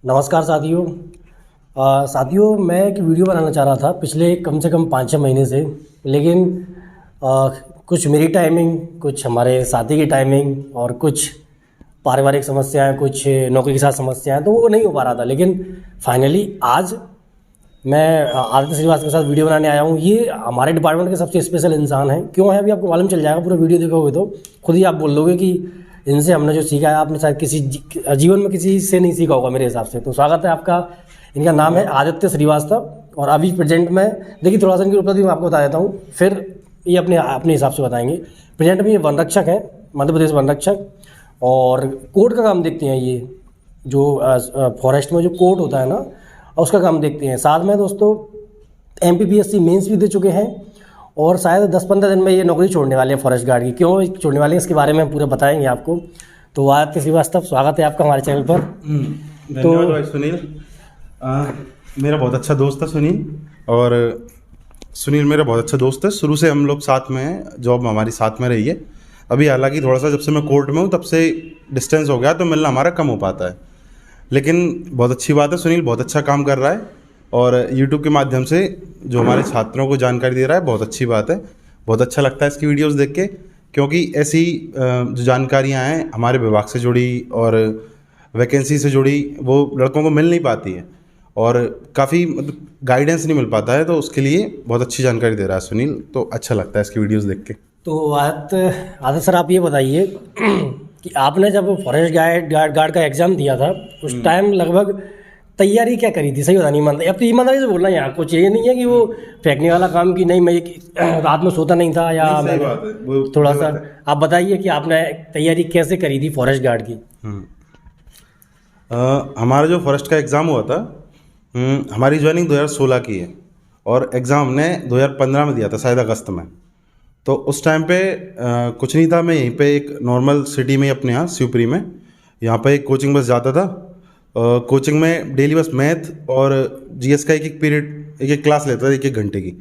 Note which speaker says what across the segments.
Speaker 1: नमस्कार साथियों। साथियों, मैं एक वीडियो बनाना चाह रहा था पिछले कम से कम 5-6 महीने से, लेकिन कुछ मेरी टाइमिंग, कुछ हमारे साथी की टाइमिंग और कुछ पारिवारिक समस्याएं, कुछ नौकरी के साथ समस्याएं, तो वो नहीं हो पा रहा था। लेकिन फाइनली आज मैं आदित्य श्रीवास्तव के साथ वीडियो बनाने आया हूँ। ये हमारे डिपार्टमेंट के सबसे स्पेशल इंसान हैं। क्यों है अभी आपको मालूम चल जाएगा, पूरा वीडियो देखोगे तो खुद ही आप बोल दोगे कि इनसे हमने जो सीखा है आपने शायद किसी जीवन में किसी से नहीं सीखा होगा मेरे हिसाब से। तो स्वागत है आपका। इनका नाम है आदित्य श्रीवास्तव और अभी प्रेजेंट में देखिए, थोड़ा सा इनकी उपलब्धि मैं आपको बता देता हूँ, फिर ये अपने अपने हिसाब से बताएंगे। प्रेजेंट में ये वन रक्षक हैं, मध्य प्रदेश वन रक्षक, और कोर्ट का काम देखते हैं। ये जो फॉरेस्ट में जो कोर्ट होता है ना, उसका काम देखते हैं। साथ में दोस्तों MPPSC मेंस भी दे चुके हैं और शायद 10-15 दिन में ये नौकरी छोड़ने वाले हैं फॉरेस्ट गार्ड की। क्यों छोड़ने वाले हैं इसके बारे में पूरा बताएंगे आपको। तो आदित्य श्रीवास्तव, स्वागत है आपका हमारे चैनल पर।
Speaker 2: धन्यवाद भाई सुनील। मेरा बहुत अच्छा दोस्त है सुनील, और सुनील मेरा बहुत अच्छा दोस्त है। शुरू से हम लोग साथ में हैं, जॉब हमारी साथ में रही है। अभी हालांकि थोड़ा सा जब से मैं कोर्ट में हूँ तब से डिस्टेंस हो गया, तो मिलना हमारा कम हो पाता है। लेकिन बहुत अच्छी बात है, सुनील बहुत अच्छा काम कर रहा है और यूट्यूब के माध्यम से जो हमारे छात्रों को जानकारी दे रहा है, बहुत अच्छी बात है। बहुत अच्छा लगता है इसकी वीडियोस देख के, क्योंकि ऐसी जो जानकारियां हैं हमारे विभाग से जुड़ी और वैकेंसी से जुड़ी, वो लड़कों को मिल नहीं पाती है और काफ़ी गाइडेंस नहीं मिल पाता है। तो उसके लिए बहुत अच्छी जानकारी दे रहा है सुनील, तो अच्छा लगता है इसकी वीडियोज़ देख के।
Speaker 1: तो आदित्य सर, आप ये बताइए कि आपने जब फॉरेस्ट गार्ड का एग्ज़ाम दिया था उस टाइम लगभग तैयारी क्या करी थी? सही बतानी ईमानदारी, अब तो ईमानदारी से बोलना है यहाँ। कुछ ये नहीं है कि वो फेंकने वाला काम की नहीं, मैं रात में सोता नहीं था या
Speaker 2: सही बात है,
Speaker 1: थोड़ा सा आप बताइए कि आपने तैयारी कैसे करी थी फॉरेस्ट गार्ड की?
Speaker 2: हमारा जो फॉरेस्ट का एग्ज़ाम हुआ था, हमारी ज्वाइनिंग 2016 की है और एग्ज़ाम हमने 2015 में दिया था, शायद अगस्त में। तो उस टाइम पे कुछ नहीं था। मैं यहीं पे एक नॉर्मल सिटी में अपने यहाँ शिवपुरी में, यहाँ पे एक कोचिंग बस जाता था। कोचिंग में डेली बस मैथ और GS का एक पीरियड, एक क्लास लेता था 1-1 घंटे की,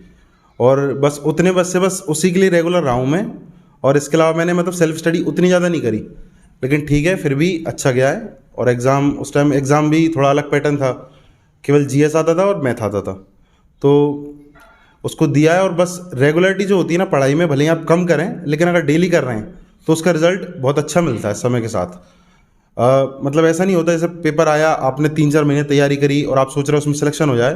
Speaker 2: और बस उतने बस उसी के लिए रेगुलर रहा हूँ मैं। और इसके अलावा मैंने मतलब सेल्फ स्टडी उतनी ज़्यादा नहीं करी, लेकिन ठीक है, फिर भी अच्छा गया है। और एग्ज़ाम, उस टाइम एग्ज़ाम भी थोड़ा अलग पैटर्न था, केवल GS आता था और मैथ आता था, तो उसको दिया है। और बस रेगुलरिटी जो होती है ना पढ़ाई में, भले ही आप कम करें, लेकिन अगर डेली कर रहे हैं तो उसका रिजल्ट बहुत अच्छा मिलता है समय के साथ। मतलब ऐसा नहीं होता जैसे पेपर आया, आपने 3-4 महीने तैयारी करी और आप सोच रहे हो उसमें सिलेक्शन हो जाए,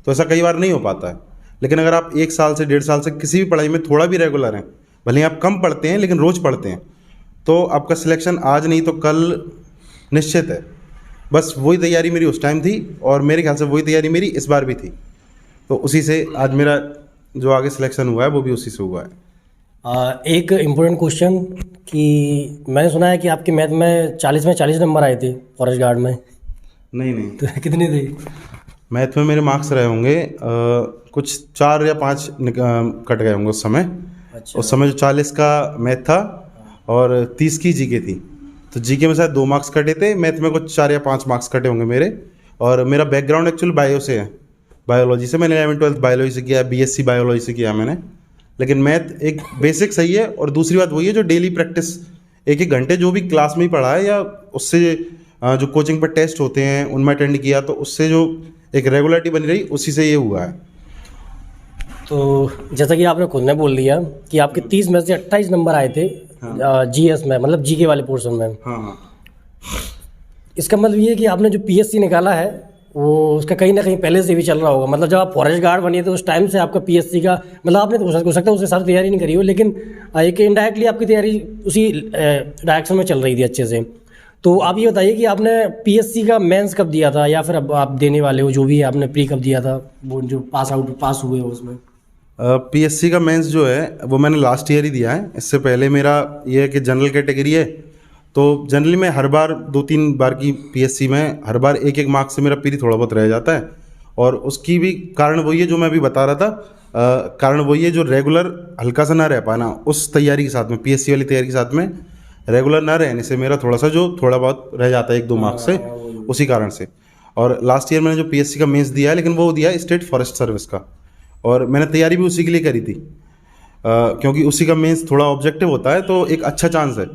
Speaker 2: तो ऐसा कई बार नहीं हो पाता है। लेकिन अगर आप 1 साल से 1.5 साल से किसी भी पढ़ाई में थोड़ा भी रेगुलर हैं, भले ही आप कम पढ़ते हैं लेकिन रोज़ पढ़ते हैं, तो आपका सिलेक्शन आज नहीं तो कल निश्चित है। बस वही तैयारी मेरी उस टाइम थी और मेरे ख्याल से वही तैयारी मेरी इस बार भी थी, तो उसी से आज मेरा जो आगे सिलेक्शन हुआ है वो भी उसी से हुआ है।
Speaker 1: एक इम्पोर्टेंट क्वेश्चन कि मैंने सुना है कि आपके मैथ में 40 में 40 नंबर आए थे फॉरेस्ट गार्ड में।
Speaker 2: नहीं
Speaker 1: तो कितने थे?
Speaker 2: मैथ में मेरे मार्क्स रहे होंगे कुछ 4 या 5 कट गए होंगे उस समय।
Speaker 1: अच्छा।
Speaker 2: उस समय जो 40 का मैथ था और 30 की GK थी, तो GK में शायद 2 मार्क्स कटे थे, मैथ में कुछ 4 या 5 मार्क्स कटे होंगे मेरे। और मेरा बैकग्राउंड एक्चुअल बायो से है, बायोलॉजी से। मैंने 11वीं-12वीं बायोलॉजी से किया, BSc बायोलॉजी से किया मैंने। लेकिन मैथ एक बेसिक सही है, और दूसरी बात वही है जो डेली प्रैक्टिस 1-1 घंटे जो भी क्लास में ही पढ़ा है, या उससे जो कोचिंग पर टेस्ट होते हैं उनमें अटेंड किया, तो उससे जो एक रेगुलरिटी बनी रही, उसी से ये हुआ है।
Speaker 1: तो जैसा कि आपने खुद ने बोल दिया कि आपके 30 में से 28 नंबर आए थे GS में, मतलब GK वाले पोर्शन में।
Speaker 2: हाँ।
Speaker 1: इसका मतलब ये है कि आपने जो PSC निकाला है वो उसका कहीं ना कहीं पहले से भी चल रहा होगा। मतलब जब आप फॉरेस्ट गार्ड बनिए तो उस टाइम से आपका PSC का, मतलब आपने तो हो सकता है उससे सारी तैयारी नहीं करी हो, लेकिन एक इनडायरेक्टली आपकी तैयारी उसी डायरेक्शन में चल रही थी अच्छे से। तो आप ये बताइए कि आपने PSC का मेंस कब दिया था, या फिर अब आप देने वाले हो, जो भी है आपने प्री कब दिया था, वो जो पास हुए हो उसमें?
Speaker 2: PSC का मेंस जो है वो मैंने लास्ट ईयर ही दिया है। इससे पहले मेरा ये है कि जनरल कैटेगरी है, तो जनरली मैं हर बार 2-3 बार की PSC में हर बार 1-1 मार्क्स से मेरा प्री थोड़ा बहुत रह जाता है। और उसकी भी कारण वही है जो मैं अभी बता रहा था, कारण वही है जो रेगुलर हल्का सा ना रह पाना उस तैयारी के साथ में, PSC वाली तैयारी के साथ में रेगुलर ना रहने से मेरा थोड़ा सा जो थोड़ा बहुत रह जाता है 1-2 मार्क्स से, उसी कारण से। और लास्ट ईयर मैंने जो PSC का मेंस दिया है, लेकिन वो दिया है स्टेट फॉरेस्ट सर्विस का, और मैंने तैयारी भी उसी के लिए करी थी, क्योंकि उसी का मेंस थोड़ा ऑब्जेक्टिव होता है, तो एक अच्छा चांस है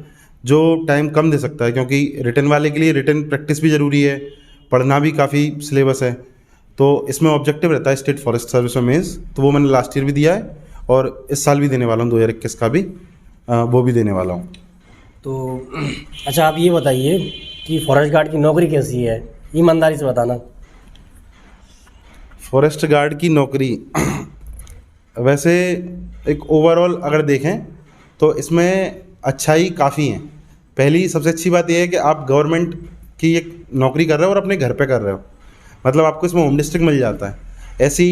Speaker 2: जो टाइम कम दे सकता है, क्योंकि रिटन वाले के लिए रिटन प्रैक्टिस भी ज़रूरी है, पढ़ना भी काफ़ी सिलेबस है। तो इसमें ऑब्जेक्टिव रहता है स्टेट फॉरेस्ट सर्विस में मेंस, तो वो मैंने लास्ट ईयर भी दिया है और इस साल भी देने वाला हूँ 2021 का भी वो भी देने वाला हूँ।
Speaker 1: तो अच्छा, आप ये बताइए कि फॉरेस्ट गार्ड की नौकरी कैसी है, ईमानदारी से बताना।
Speaker 2: फॉरेस्ट गार्ड की नौकरी वैसे एक ओवरऑल अगर देखें तो इसमें अच्छाई काफ़ी है। पहली सबसे अच्छी बात यह है कि आप गवर्नमेंट की एक नौकरी कर रहे हो और अपने घर पे कर रहे हो, मतलब आपको इसमें होम डिस्ट्रिक्ट मिल जाता है। ऐसी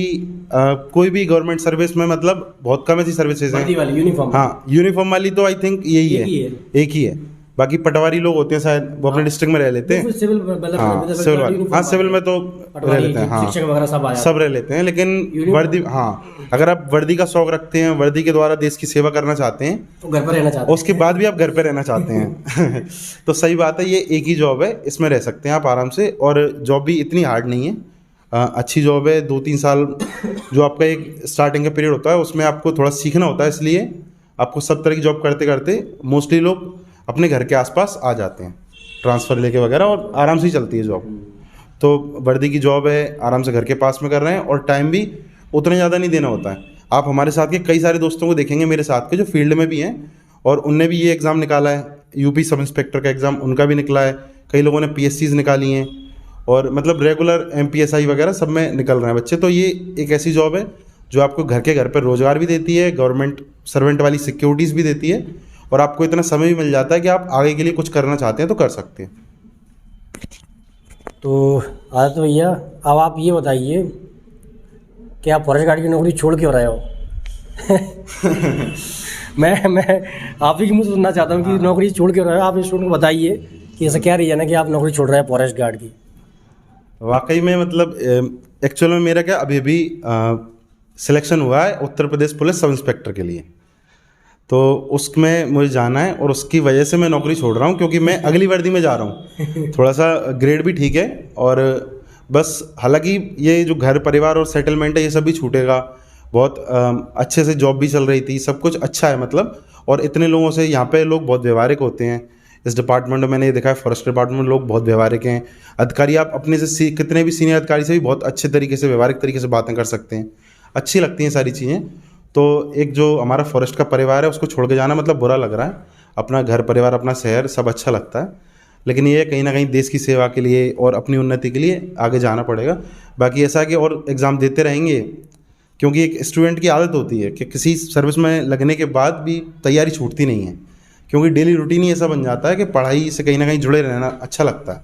Speaker 2: कोई भी गवर्नमेंट सर्विस में मतलब बहुत कम ऐसी सर्विसेज हैं।
Speaker 1: वर्दी वाली यूनिफॉर्म।
Speaker 2: हाँ, यूनिफॉर्म वाली तो आई थिंक यही
Speaker 1: एक
Speaker 2: है,
Speaker 1: ही है।
Speaker 2: एक ही है। बाकी पटवारी लोग होते हैं शायद, वो अपने डिस्ट्रिक्ट में रह लेते हैं।
Speaker 1: सिविल
Speaker 2: हाँ सिविल वाले, हाँ सिविल में तो रह लेते हैं, हाँ
Speaker 1: शिक्षक वगैरह सब आ जाते
Speaker 2: सब रह लेते हैं। लेकिन वर्दी, हाँ अगर आप वर्दी का शौक रखते हैं, वर्दी के द्वारा देश की सेवा करना चाहते हैं,
Speaker 1: तो घर पर रहना चाहते
Speaker 2: उसके बाद भी आप घर पे रहना चाहते हैं तो सही बात है, ये एक ही जॉब है, इसमें रह सकते हैं आप आराम से। और जॉब भी इतनी हार्ड नहीं है, अच्छी जॉब है। 2-3 साल जो आपका एक स्टार्टिंग का पीरियड होता है उसमें आपको थोड़ा सीखना होता है, इसलिए आपको सब तरह की जॉब करते करते मोस्टली लोग अपने घर के आसपास आ जाते हैं ट्रांसफ़र लेके वगैरह, और आराम से ही चलती है जॉब। तो वर्दी की जॉब है, आराम से घर के पास में कर रहे हैं और टाइम भी उतना ज़्यादा नहीं देना होता है। आप हमारे साथ के कई सारे दोस्तों को देखेंगे मेरे साथ के जो फील्ड में भी हैं और उनने भी ये एग्ज़ाम निकाला है, यूपी सब इंस्पेक्टर का एग्ज़ाम उनका भी निकला है, कई लोगों ने PSCs निकाली हैं और मतलब रेगुलर MPSI वगैरह सब में निकल रहे हैं बच्चे। तो ये एक ऐसी जॉब है जो आपको घर पर रोज़गार भी देती है, गवर्नमेंट सर्वेंट वाली सिक्योरिटीज़ भी देती है और आपको इतना समय भी मिल जाता है कि आप आगे के लिए कुछ करना चाहते हैं तो कर सकते हैं।
Speaker 1: तो आदित्य भैया, अब आप ये बताइए कि आप फॉरेस्ट गार्ड की नौकरी छोड़ क्यों रहे हो मैं आप ही की मुँह से सुनना चाहता हूँ कि नौकरी छोड़ क्यों रहे हो। आप इस स्टूडेंट को बताइए कि ऐसा क्या रीज़न है कि आप नौकरी छोड़ रहे हैं फॉरेस्ट गार्ड की।
Speaker 2: वाकई में मतलब एक्चुअल में मेरा क्या अभी सिलेक्शन हुआ है Uttar Pradesh police sub inspector के लिए, तो उसमें मुझे जाना है और उसकी वजह से मैं नौकरी छोड़ रहा हूँ क्योंकि मैं अगली वर्दी में जा रहा हूँ। थोड़ा सा ग्रेड भी ठीक है और बस, हालांकि ये जो घर परिवार और सेटलमेंट है ये सब भी छूटेगा। बहुत अच्छे से जॉब भी चल रही थी, सब कुछ अच्छा है मतलब, और इतने लोगों से यहाँ पे लोग बहुत व्यवहारिक होते हैं। इस डिपार्टमेंट में मैंने ये देखा है, फॉरेस्ट डिपार्टमेंट में लोग बहुत व्यवहारिक हैं। अधिकारी आप अपने से कितने भी सीनियर अधिकारी से भी बहुत अच्छे तरीके से व्यवहारिक तरीके से बातें कर सकते हैं, अच्छी लगती हैं सारी चीज़ें। तो एक जो हमारा फॉरेस्ट का परिवार है उसको छोड़ के जाना मतलब बुरा लग रहा है। अपना घर परिवार, अपना शहर सब अच्छा लगता है, लेकिन ये कहीं ना कहीं देश की सेवा के लिए और अपनी उन्नति के लिए आगे जाना पड़ेगा। बाकी ऐसा है कि और एग्ज़ाम देते रहेंगे, क्योंकि एक स्टूडेंट की आदत होती है कि किसी सर्विस में लगने के बाद भी तैयारी छूटती नहीं है, क्योंकि डेली रूटीन ही ऐसा बन जाता है कि पढ़ाई से कहीं ना कहीं जुड़े रहना अच्छा लगता है।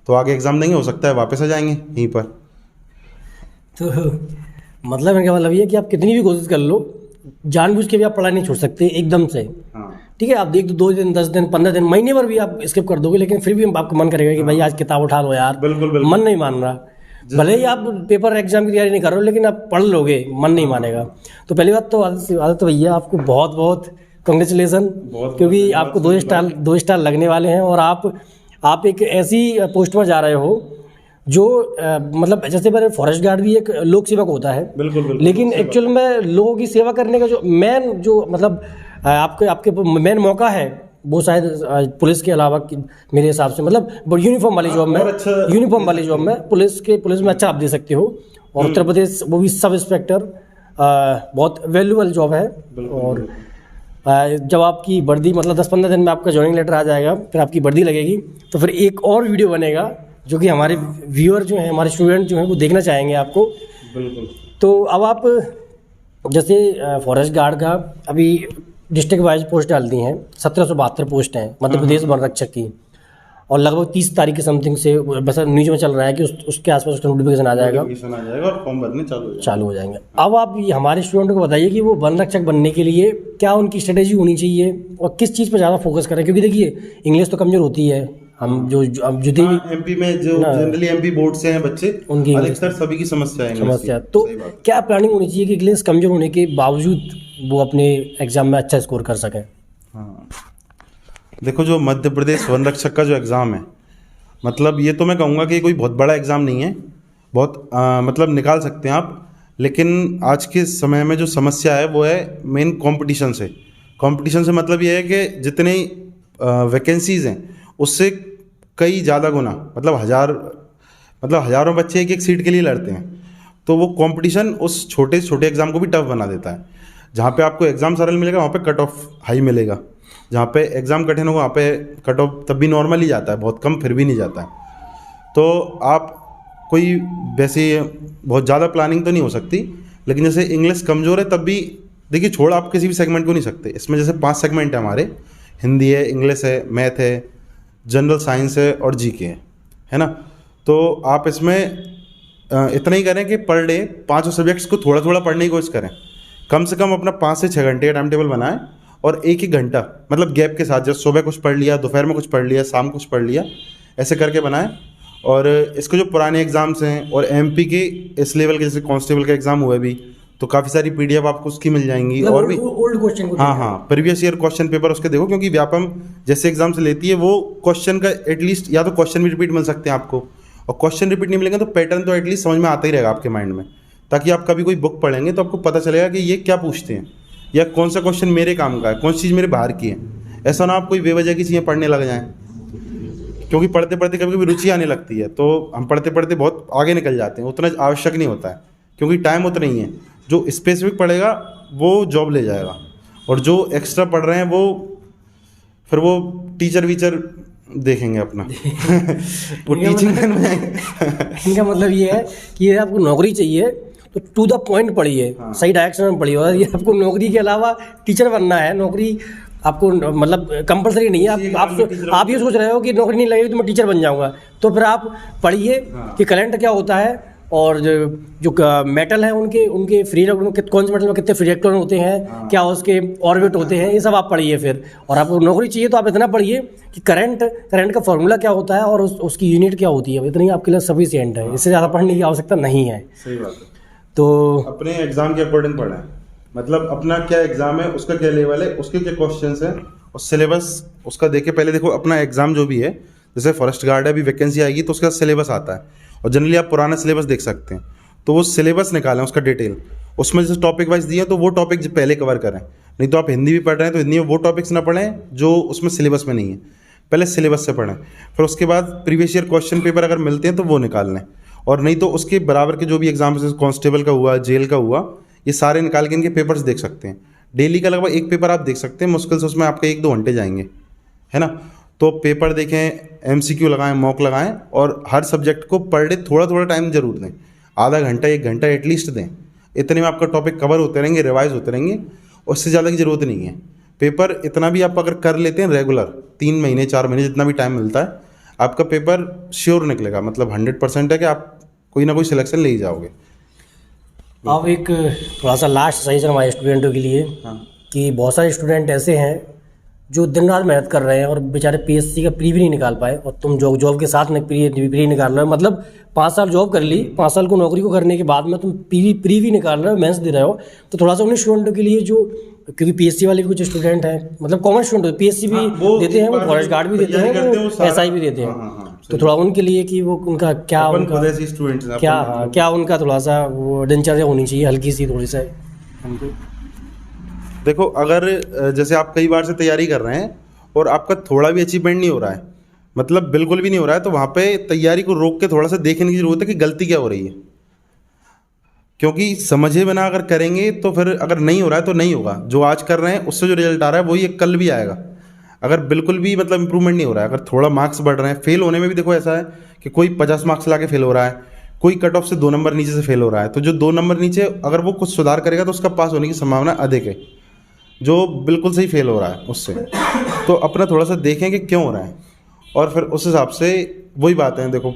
Speaker 2: तो आगे एग्ज़ाम देंगे, हो सकता है वापस आ जाएंगे यहीं पर।
Speaker 1: तो मतलब इनका मतलब ये है कि आप कितनी भी कोशिश कर लो, जानबूझ के भी आप पढ़ाई नहीं छोड़ सकते एकदम से।
Speaker 2: हाँ
Speaker 1: ठीक है, आप देख दो 2 दिन 10 दिन 15 दिन महीने भर भी आप स्किप कर दोगे, लेकिन फिर भी आपका मन करेगा कि भाई आज किताब उठा लो यार।
Speaker 2: बिल्कुल बिल्कुल।
Speaker 1: मन नहीं मान रहा, भले ही आप पेपर एग्जाम की तैयारी नहीं कर रहे हो, लेकिन आप पढ़ लोगे, मन नहीं मानेगा। तो पहली बात तो आदित्य भैया आपको बहुत बहुत कंग्रेचुलेसन, क्योंकि आपको 2 स्टार लगने वाले हैं और आप एक ऐसी पोस्ट पर जा रहे हो जो मतलब जैसे मेरे फॉरेस्ट गार्ड भी एक लोक सेवक होता है,
Speaker 2: बिल्कुल,
Speaker 1: लेकिन एक्चुअल में लोगों की सेवा करने का जो मेन जो मतलब आपके मेन मौका है वो शायद पुलिस के अलावा मेरे हिसाब से मतलब यूनिफॉर्म वाली जॉब में, यूनिफॉर्म वाली जॉब में पुलिस में अच्छा आप दे सकते हो। और उत्तर प्रदेश वो भी सब इंस्पेक्टर बहुत वैल्यूबल जॉब है। और जब आपकी वर्दी मतलब 10-15 दिन में आपका ज्वाइनिंग लेटर आ जाएगा, फिर आपकी वर्दी लगेगी, तो फिर एक और वीडियो बनेगा जो कि हमारे व्यूअर जो हैं, हमारे स्टूडेंट जो हैं वो देखना चाहेंगे आपको।
Speaker 2: बिल्कुल।
Speaker 1: तो अब आप जैसे फॉरेस्ट गार्ड का अभी डिस्ट्रिक्ट वाइज पोस्ट डाल दी हैं, 1772 पोस्ट हैं मध्य प्रदेश वन रक्षक की, और लगभग 30 तारीख के समथिंग से बस न्यूज में चल रहा है कि उसके आसपास उसका नोटिफिकेशन आ जाएगा
Speaker 2: और फॉर्म भरने चालू हो
Speaker 1: जाएंगे। अब आप हमारे स्टूडेंट को बताइए कि वो वन रक्षक बनने के लिए क्या उनकी स्ट्रेटेजी होनी चाहिए और किस चीज़ पर ज़्यादा फोकस करें, क्योंकि देखिए इंग्लिश तो कमज़ोर होती है। हम जो
Speaker 2: एमपी में जो जनरली एमपी बोर्ड से हैं बच्चे, उनकी अधिकतर सभी की समस्या।
Speaker 1: तो क्या प्लानिंग होनी चाहिए कि इंग्लिश कमज़ोर होने के बावजूद वो अपने एग्जाम में अच्छा स्कोर कर सकें?
Speaker 2: हाँ, देखो जो मध्य प्रदेश वन रक्षक का जो एग्ज़ाम है, मतलब ये तो मैं कहूँगा कि कोई बहुत बड़ा एग्ज़ाम नहीं है, बहुत मतलब निकाल सकते हैं आप। लेकिन आज के समय में जो समस्या है वो है मेन कंपटीशन से। कंपटीशन से मतलब ये है कि जितनी वैकेंसीज़ हैं उससे कई ज़्यादा गुना, मतलब 1000 मतलब हज़ारों बच्चे एक एक सीट के लिए लड़ते हैं, तो वो कंपटीशन उस छोटे छोटे एग्ज़ाम को भी टफ बना देता है। जहाँ पे आपको एग्ज़ाम सरल मिलेगा वहाँ पे कट ऑफ हाई मिलेगा, जहाँ पे एग्ज़ाम कठिन होगा वहाँ पे कट ऑफ तब भी नॉर्मल ही जाता है, बहुत कम फिर भी नहीं जाता है। तो आप कोई वैसे बहुत ज़्यादा प्लानिंग तो नहीं हो सकती, लेकिन जैसे इंग्लिश कमज़ोर है तब भी देखिए छोड़ आप किसी भी सेगमेंट को नहीं सकते। इसमें जैसे 5 सेगमेंट है हमारे, हिंदी है, इंग्लिश है, मैथ है, जनरल साइंस है और जीके है ना। तो आप इसमें इतना ही करें कि पर डे 5 सब्जेक्ट्स को थोड़ा थोड़ा पढ़ने की कोशिश करें। कम से कम अपना 5 से 6 घंटे का टाइम टेबल बनाएं और एक ही घंटा मतलब गैप के साथ, जैसे सुबह कुछ पढ़ लिया, दोपहर में कुछ पढ़ लिया, शाम कुछ पढ़ लिया, ऐसे करके बनाएं। और इसके जो पुराने एग्ज़ाम्स हैं और एमपी के इस लेवल के जैसे कांस्टेबल का एग्ज़ाम हुआ भी, तो काफ़ी सारी पीडीएफ आपको उसकी मिल जाएंगी।
Speaker 1: मतलब
Speaker 2: और भी
Speaker 1: ओल्ड क्वेश्चन को
Speaker 2: हाँ हाँ, प्रीवियस ईयर क्वेश्चन पेपर उसके देखो, क्योंकि व्यापम जैसे एग्जाम से लेती है वो क्वेश्चन का एटलीस्ट या तो क्वेश्चन भी रिपीट मिल सकते हैं आपको, और क्वेश्चन रिपीट नहीं मिलेंगे तो पैटर्न तो एटलीस्ट समझ में आता ही रहेगा आपके माइंड में, ताकि आप कभी कोई बुक पढ़ेंगे तो आपको पता चलेगा कि ये क्या पूछते हैं या कौन सा क्वेश्चन मेरे काम का है, कौन सी चीज़ मेरे बाहर की है। ऐसा ना आप कोई बेवजह की चीज़ें पढ़ने लग जाएँ, क्योंकि पढ़ते पढ़ते कभी कभी रुचि आने लगती है तो हम पढ़ते पढ़ते बहुत आगे निकल जाते हैं। उतना आवश्यक नहीं होता है, क्योंकि टाइम उतना ही है। जो स्पेसिफिक पढ़ेगा वो जॉब ले जाएगा, और जो एक्स्ट्रा पढ़ रहे हैं वो फिर वो टीचर वीचर देखेंगे अपना वो टीचिंग में जाएंगे।
Speaker 1: इनका मतलब ये है कि ये आपको नौकरी चाहिए तो टू द पॉइंट पढ़िए, सही डायरेक्शन में पढ़िए। और ये आपको नौकरी के अलावा टीचर बनना है, नौकरी आपको मतलब कंपलसरी नहीं है। आप ये सोच रहे हो कि नौकरी नहीं लगेगी तो मैं टीचर बन जाऊंगा, तो फिर आप पढ़िए कि करंट क्या होता है, और जो मेटल है उनके फ्री कौन से मेटल में कितने फ्री इलेक्ट्रॉन होते हैं, क्या उसके ऑर्बिट होते हैं, ये सब आप पढ़िए फिर। और आपको नौकरी चाहिए तो आप इतना पढ़िए कि करंट का फॉर्मूला क्या होता है और उसकी यूनिट क्या होती है, इतनी आपके लिए सफिशिएंट है, इससे ज़्यादा पढ़ने की आवश्यकता नहीं है।
Speaker 2: सही बात है।
Speaker 1: तो
Speaker 2: अपने एग्जाम के अकॉर्डिंग पढ़ें, मतलब अपना क्या एग्जाम है, उसका क्या लेवल है, उसके क्या क्वेश्चंस हैं, और सिलेबस उसका देखे। पहले देखो अपना एग्जाम जो भी है, जैसे फॉरेस्ट गार्ड है, अभी वैकेंसी आएगी तो उसका सिलेबस आता है, और जनरली आप पुराना सिलेबस देख सकते हैं। तो वो सिलेबस निकालें, उसका डिटेल, उसमें जैसे टॉपिक वाइज दिए तो वो टॉपिक पहले कवर करें। नहीं तो आप हिंदी भी पढ़ रहे हैं तो हिंदी में वो टॉपिक्स ना पढ़ें जो उसमें सिलेबस में नहीं है, पहले सिलेबस से पढ़ें। फिर उसके बाद प्रीवियस ईयर क्वेश्चन पेपर अगर मिलते हैं तो वो निकाल लें, और नहीं तो उसके बराबर के जो भी एग्जाम जैसे कांस्टेबल का हुआ, जेल का हुआ, ये सारे निकाल के इनके पेपर्स देख सकते हैं। डेली का लगभग एक पेपर आप देख सकते हैं, मुश्किल से उसमें आपके 1-2 घंटे जाएंगे, है ना। तो पेपर देखें, एमसीक्यू लगाएं, मॉक लगाएं, और हर सब्जेक्ट को पर डे थोड़ा थोड़ा टाइम जरूर दें, आधा घंटा 1 घंटा एटलीस्ट दें। इतने में आपका टॉपिक कवर होते रहेंगे, रिवाइज होते रहेंगे, उससे ज़्यादा की ज़रूरत नहीं है। पेपर इतना भी आप अगर कर लेते हैं रेगुलर, 3 महीने 4 महीने जितना भी टाइम मिलता है, आपका पेपर श्योर निकलेगा, मतलब 100% है कि आप कोई ना कोई सिलेक्शन ले ही जाओगे।
Speaker 1: अब एक थोड़ा सा लास्ट सजेशन हमारे स्टूडेंटों के लिए, कि बहुत सारे स्टूडेंट ऐसे हैं जो दिन रात मेहनत कर रहे हैं और बेचारे पीएससी का प्री भी नहीं निकाल पाए, और तुम जॉब के साथ में प्री निकाल रहे हो। मतलब 5 साल जॉब कर ली, 5 साल को नौकरी को करने के बाद में तुम प्री भी निकाल रहे हो, मेंस दे रहे हो। तो थोड़ा सा उन स्टूडेंटों के लिए जो, क्योंकि पीएससी वाले भी कुछ स्टूडेंट हैं, मतलब कॉमन स्टूडेंट पीएससी भी देते हैं, वो फॉरेस्ट गार्ड भी देते हैं, वो एसआई भी देते हैं। तो थोड़ा उनके लिए कि वो उनका क्या क्या उनका थोड़ा सा वो दिनचर्या होनी चाहिए, हल्की सी थोड़ी सा।
Speaker 2: देखो, अगर जैसे आप कई बार से तैयारी कर रहे हैं और आपका थोड़ा भी अचीवमेंट नहीं हो रहा है, मतलब बिल्कुल भी नहीं हो रहा है, तो वहाँ पे तैयारी को रोक के थोड़ा सा देखने की ज़रूरत है कि गलती क्या हो रही है। क्योंकि समझे बिना अगर करेंगे तो फिर अगर नहीं हो रहा है तो नहीं होगा। जो आज कर रहे हैं उससे जो रिजल्ट आ रहा है वही कल भी आएगा। अगर बिल्कुल भी मतलब इंप्रूवमेंट नहीं हो रहा है, अगर थोड़ा मार्क्स बढ़ रहे हैं, फेल होने में भी देखो ऐसा है कि कोई 50 मार्क्स ला के फेल हो रहा है, कोई कट ऑफ से 2 नंबर नीचे से फेल हो रहा है। तो जो 2 नंबर नीचे, अगर वो कुछ सुधार करेगा तो उसका पास होने की संभावना अधिक है, जो बिल्कुल सही फेल हो रहा है उससे। तो अपना थोड़ा सा देखें कि क्यों हो रहा है, और फिर उस हिसाब से वही बात है। देखो,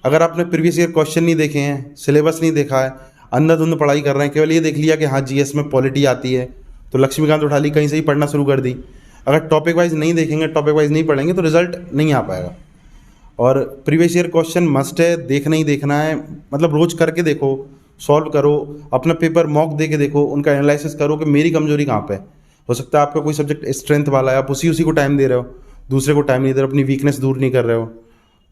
Speaker 2: अगर आपने प्रीवियस ईयर क्वेश्चन नहीं देखे हैं, सिलेबस नहीं देखा है, अंधाधुंध पढ़ाई कर रहे हैं, केवल ये देख लिया कि हाँ जीएस में पॉलिटी आती है तो लक्ष्मीकांत उठा ली, कहीं से ही पढ़ना शुरू कर दी। अगर टॉपिक वाइज नहीं देखेंगे, टॉपिक वाइज नहीं पढ़ेंगे तो रिजल्ट नहीं आ पाएगा। और प्रीवियस ईयर क्वेश्चन मस्ट है, देखना ही देखना है, मतलब रोज़ करके देखो, सॉल्व करो, अपना पेपर मॉक दे के देखो, उनका एनालिसिस करो कि मेरी कमजोरी कहाँ पे है। हो सकता है आपका कोई सब्जेक्ट स्ट्रेंथ वाला है, आप उसी को टाइम दे रहे हो, दूसरे को टाइम नहीं दे रहे हो, अपनी वीकनेस दूर नहीं कर रहे हो।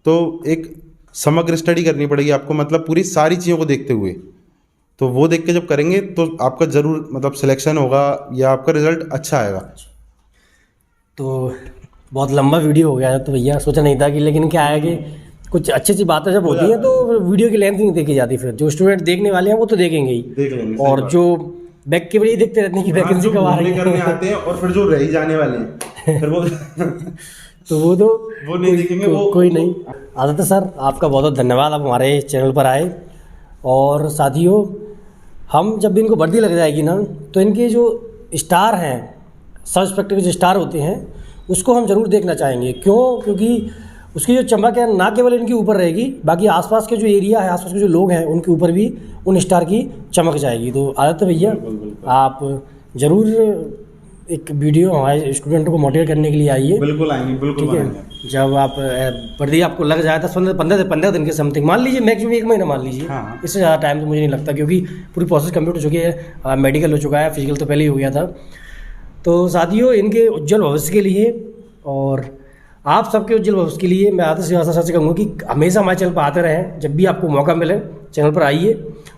Speaker 2: तो एक समग्र स्टडी करनी पड़ेगी आपको, मतलब पूरी सारी चीज़ों को देखते हुए। तो वो देख के जब करेंगे तो आपका ज़रूर मतलब सिलेक्शन होगा या आपका रिजल्ट अच्छा आएगा।
Speaker 1: तो बहुत लंबा वीडियो हो गया है तो भैया, सोचा नहीं था कि, लेकिन क्या है कि कुछ अच्छी अच्छी बातें जब होती हैं तो वीडियो की लेंथ नहीं देखी जाती, फिर जो स्टूडेंट देखने वाले हैं वो तो देखेंगे ही,
Speaker 2: देख लेंगे।
Speaker 1: और जो बैक के लिए देखते रहते हैं कि वैकेंसी कब आ रही
Speaker 2: करने
Speaker 1: है
Speaker 2: आते हैं और फिर जो रह ही जाने वाले हैं फिर वो
Speaker 1: तो वो तो
Speaker 2: वो नहीं देखेंगे, वो
Speaker 1: कोई नहीं। आदित्य सर आपका बहुत बहुत धन्यवाद, आप हमारे चैनल पर आए। और साथियों, हम जब भी इनको वर्दी लग जाएगी ना तो इनके जो स्टार हैं, सब इंस्पेक्टर के जो स्टार होते हैं उसको हम ज़रूर देखना चाहेंगे। क्यों? क्योंकि उसकी जो चमक है ना केवल इनके ऊपर रहेगी, बाकी आसपास के जो एरिया है, आसपास के जो लोग हैं उनके ऊपर भी उन स्टार की चमक जाएगी। तो आदित्य भैया आप ज़रूर एक वीडियो हमारे स्टूडेंटों को मोटिवेट करने के लिए आइए।
Speaker 2: बिल्कुल आएंगे, बिल्कुल
Speaker 1: ठीक है, जब आप वर्दी आपको लग जाए 10-15 दिन के समथिंग, मान लीजिए मैक्सिमम 1 महीना मान लीजिए।
Speaker 2: हाँ।
Speaker 1: इससे ज़्यादा टाइम तो मुझे नहीं लगता, क्योंकि पूरी प्रोसेस कंप्लीट हो चुकी है, मेडिकल हो चुका है, फिजिकल तो पहले ही हो गया था। तो साथियों, इनके उज्जवल भविष्य के लिए और आप सबके उज्जवल भविष्य के लिए मैं आदित्य श्रीवास्तव सर से कहूँगा कि हमेशा हमारे चैनल पर आते रहें। जब भी आपको मौका मिले चैनल पर आइए,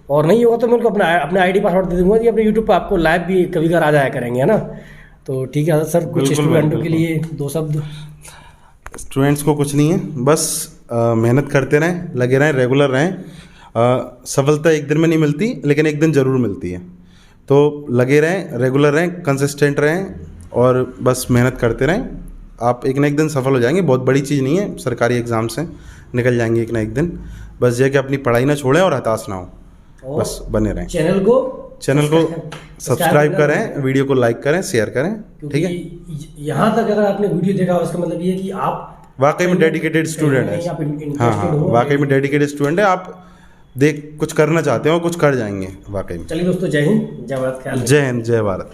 Speaker 1: और नहीं होगा तो मैं उनको अपना ID पासवर्ड दे दूँगा कि अपने यूट्यूब पर आपको लाइव भी कभी कभार आ जाया करेंगे, है ना। तो ठीक है आदित्य सर, कुछ स्टूडेंटों के लिए 2 शब्द।
Speaker 2: स्टूडेंट्स को कुछ नहीं है, बस मेहनत करते रहें, लगे रहें, रेगुलर रहें। सफलता एक दिन में नहीं मिलती, लेकिन एक दिन ज़रूर मिलती है। तो लगे रहें, रेगुलर रहें, कंसिस्टेंट रहें और बस मेहनत करते रहें। आप एक ना एक दिन सफल हो जाएंगे। बहुत बड़ी चीज़ नहीं है, सरकारी एग्ज़ाम से निकल जाएंगे एक ना एक दिन। बस ये कि अपनी पढ़ाई ना छोड़ें और हताश ना हो, बस बने रहें।
Speaker 1: चैनल को
Speaker 2: सब्सक्राइब करें, वीडियो को लाइक करें, शेयर करें, ठीक है।
Speaker 1: यहाँ तक अगर आपने वीडियो देखा उसका मतलब ये है कि आप
Speaker 2: वाकई में डेडिकेटेड स्टूडेंट है। हाँ हाँ, वाकई में डेडिकेटेड स्टूडेंट है। आप कुछ करना चाहते हो, कुछ कर जाएंगे वाकई में।
Speaker 1: चलिए दोस्तों, जय हिंद, जय भारत, ख्याल रखिए।
Speaker 2: जय हिंद, जय भारत।